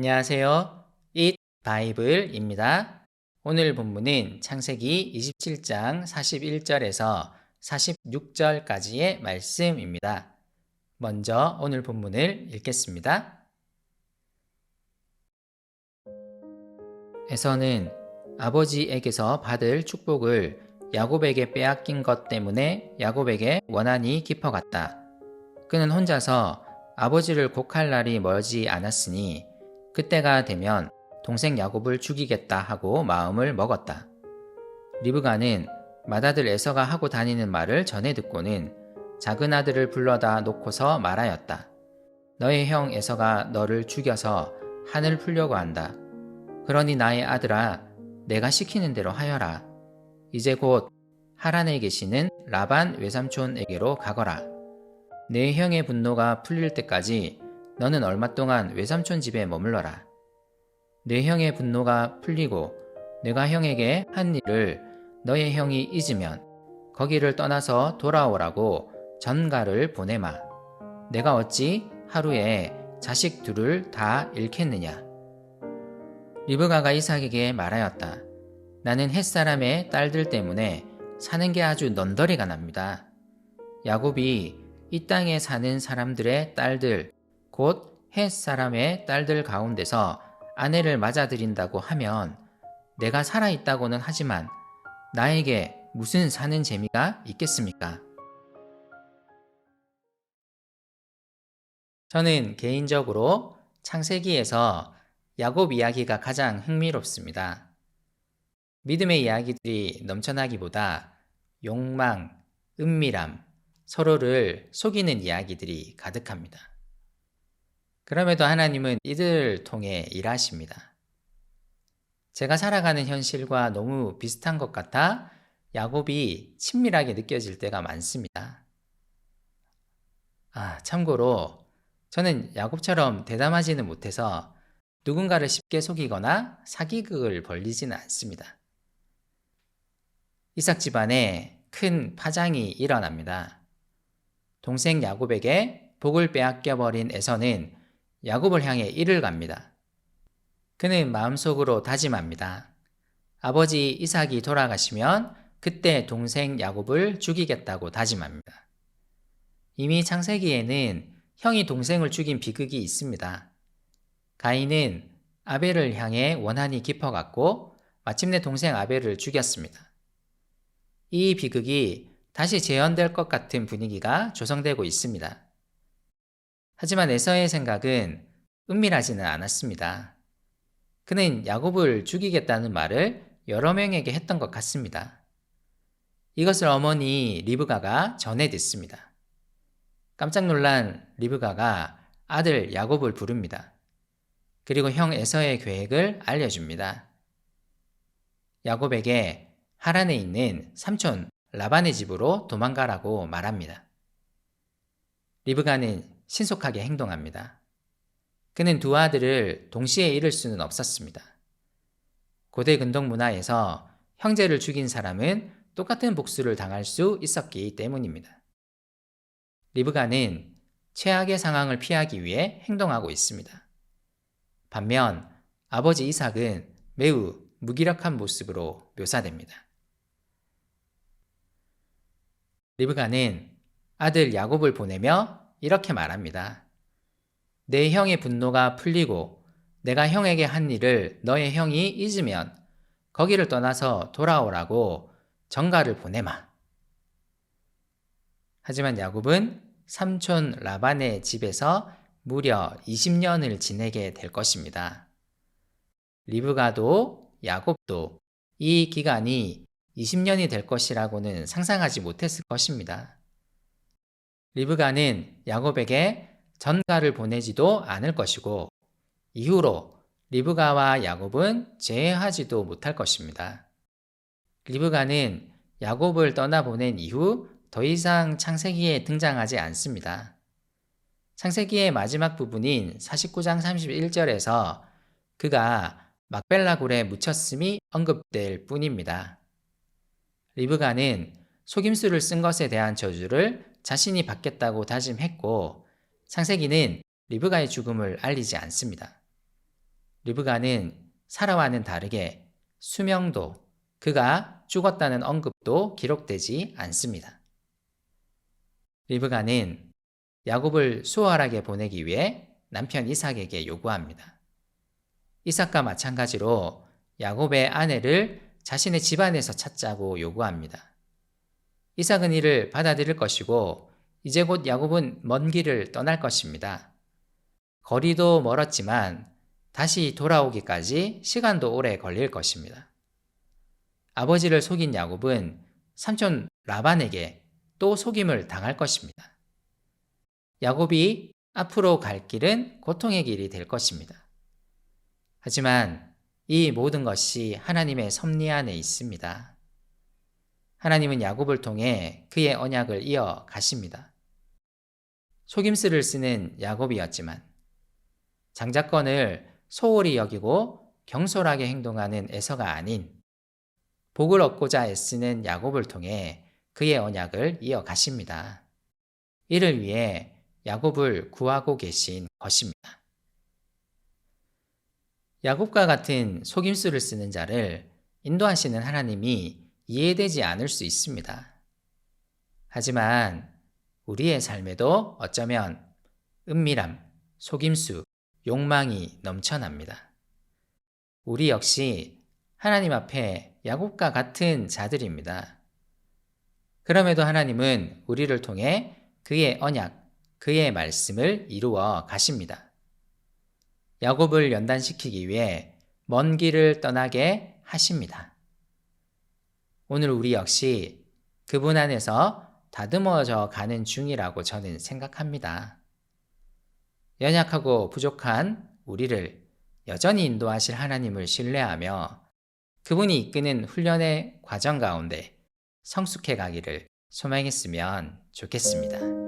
안녕하세요. Eat 바이블입니다. 오늘 본문은 창세기 27장 41절에서 46절까지의 말씀입니다. 먼저 오늘 본문을 읽겠습니다. 에서는 아버지에게서 받을 축복을 야곱에게 빼앗긴 것 때문에 야곱에게 원한이 깊어갔다. 그는 혼자서 아버지를 곡할 날이 멀지 않았으니 그때가 되면 동생 야곱을 죽이겠다 하고 마음을 먹었다. 리브가는 맏아들 에서가 하고 다니는 말을 전해 듣고는 작은 아들을 불러다 놓고서 말하였다. 너의 형 에서가 너를 죽여서 한을 풀려고 한다. 그러니 나의 아들아, 내가 시키는 대로 하여라. 이제 곧 하란에 계시는 라반 외삼촌에게로 가거라. 내 형의 분노가 풀릴 때까지 너는 얼마 동안 외삼촌 집에 머물러라. 내 형의 분노가 풀리고 내가 형에게 한 일을 너의 형이 잊으면 거기를 떠나서 돌아오라고 전가를 보내마. 내가 어찌 하루에 자식 둘을 다 잃겠느냐. 리브가가 이삭에게 말하였다. 나는 햇사람의 딸들 때문에 사는 게 아주 넌더리가 납니다. 야곱이 이 땅에 사는 사람들의 딸들, 곧 햇사람의 딸들 가운데서 아내를 맞아들인다고 하면 내가 살아있다고는 하지만 나에게 무슨 사는 재미가 있겠습니까? 저는 개인적으로 창세기에서 야곱 이야기가 가장 흥미롭습니다. 믿음의 이야기들이 넘쳐나기보다 욕망, 은밀함, 서로를 속이는 이야기들이 가득합니다. 그럼에도 하나님은 이들을 통해 일하십니다. 제가 살아가는 현실과 너무 비슷한 것 같아 야곱이 친밀하게 느껴질 때가 많습니다. 참고로 저는 야곱처럼 대담하지는 못해서 누군가를 쉽게 속이거나 사기극을 벌리지는 않습니다. 이삭 집안에 큰 파장이 일어납니다. 동생 야곱에게 복을 빼앗겨버린 에서는 야곱을 향해 이를 갑니다. 그는 마음속으로 다짐합니다. 아버지 이삭이 돌아가시면 그때 동생 야곱을 죽이겠다고 다짐합니다. 이미 창세기에는 형이 동생을 죽인 비극이 있습니다. 가인은 아벨을 향해 원한이 깊어갔고 마침내 동생 아벨을 죽였습니다. 이 비극이 다시 재현될 것 같은 분위기가 조성되고 있습니다. 하지만 에서의 생각은 은밀하지는 않았습니다. 그는 야곱을 죽이겠다는 말을 여러 명에게 했던 것 같습니다. 이것을 어머니 리브가가 전해 듣습니다. 깜짝 놀란 리브가가 아들 야곱을 부릅니다. 그리고 형 에서의 계획을 알려줍니다. 야곱에게 하란에 있는 삼촌 라반의 집으로 도망가라고 말합니다. 리브가는 신속하게 행동합니다. 그는 두 아들을 동시에 잃을 수는 없었습니다. 고대 근동 문화에서 형제를 죽인 사람은 똑같은 복수를 당할 수 있었기 때문입니다. 리브가는 최악의 상황을 피하기 위해 행동하고 있습니다. 반면 아버지 이삭은 매우 무기력한 모습으로 묘사됩니다. 리브가는 아들 야곱을 보내며 이렇게 말합니다. 내 형의 분노가 풀리고 내가 형에게 한 일을 너의 형이 잊으면 거기를 떠나서 돌아오라고 전가를 보내마. 하지만 야곱은 삼촌 라반의 집에서 무려 20년을 지내게 될 것입니다. 리브가도 야곱도 이 기간이 20년이 될 것이라고는 상상하지 못했을 것입니다. 리브가는 야곱에게 전가를 보내지도 않을 것이고 이후로 리브가와 야곱은 재회하지도 못할 것입니다. 리브가는 야곱을 떠나보낸 이후 더 이상 창세기에 등장하지 않습니다. 창세기의 마지막 부분인 49장 31절에서 그가 막벨라 굴에 묻혔음이 언급될 뿐입니다. 리브가는 속임수를 쓴 것에 대한 저주를 자신이 받겠다고 다짐했고 창세기는 리브가의 죽음을 알리지 않습니다. 리브가는 사라와는 다르게 수명도, 그가 죽었다는 언급도 기록되지 않습니다. 리브가는 야곱을 수월하게 보내기 위해 남편 이삭에게 요구합니다. 이삭과 마찬가지로 야곱의 아내를 자신의 집안에서 찾자고 요구합니다. 이삭은 이를 받아들일 것이고 이제 곧 야곱은 먼 길을 떠날 것입니다. 거리도 멀었지만 다시 돌아오기까지 시간도 오래 걸릴 것입니다. 아버지를 속인 야곱은 삼촌 라반에게 또 속임을 당할 것입니다. 야곱이 앞으로 갈 길은 고통의 길이 될 것입니다. 하지만 이 모든 것이 하나님의 섭리 안에 있습니다. 하나님은 야곱을 통해 그의 언약을 이어 가십니다. 속임수를 쓰는 야곱이었지만 장자권을 소홀히 여기고 경솔하게 행동하는 에서가 아닌 복을 얻고자 애쓰는 야곱을 통해 그의 언약을 이어 가십니다. 이를 위해 야곱을 구하고 계신 것입니다. 야곱과 같은 속임수를 쓰는 자를 인도하시는 하나님이 이해되지 않을 수 있습니다. 하지만 우리의 삶에도 어쩌면 은밀함, 속임수, 욕망이 넘쳐납니다. 우리 역시 하나님 앞에 야곱과 같은 자들입니다. 그럼에도 하나님은 우리를 통해 그의 언약, 그의 말씀을 이루어 가십니다. 야곱을 연단시키기 위해 먼 길을 떠나게 하십니다. 오늘 우리 역시 그분 안에서 다듬어져 가는 중이라고 저는 생각합니다. 연약하고 부족한 우리를 여전히 인도하실 하나님을 신뢰하며 그분이 이끄는 훈련의 과정 가운데 성숙해 가기를 소망했으면 좋겠습니다.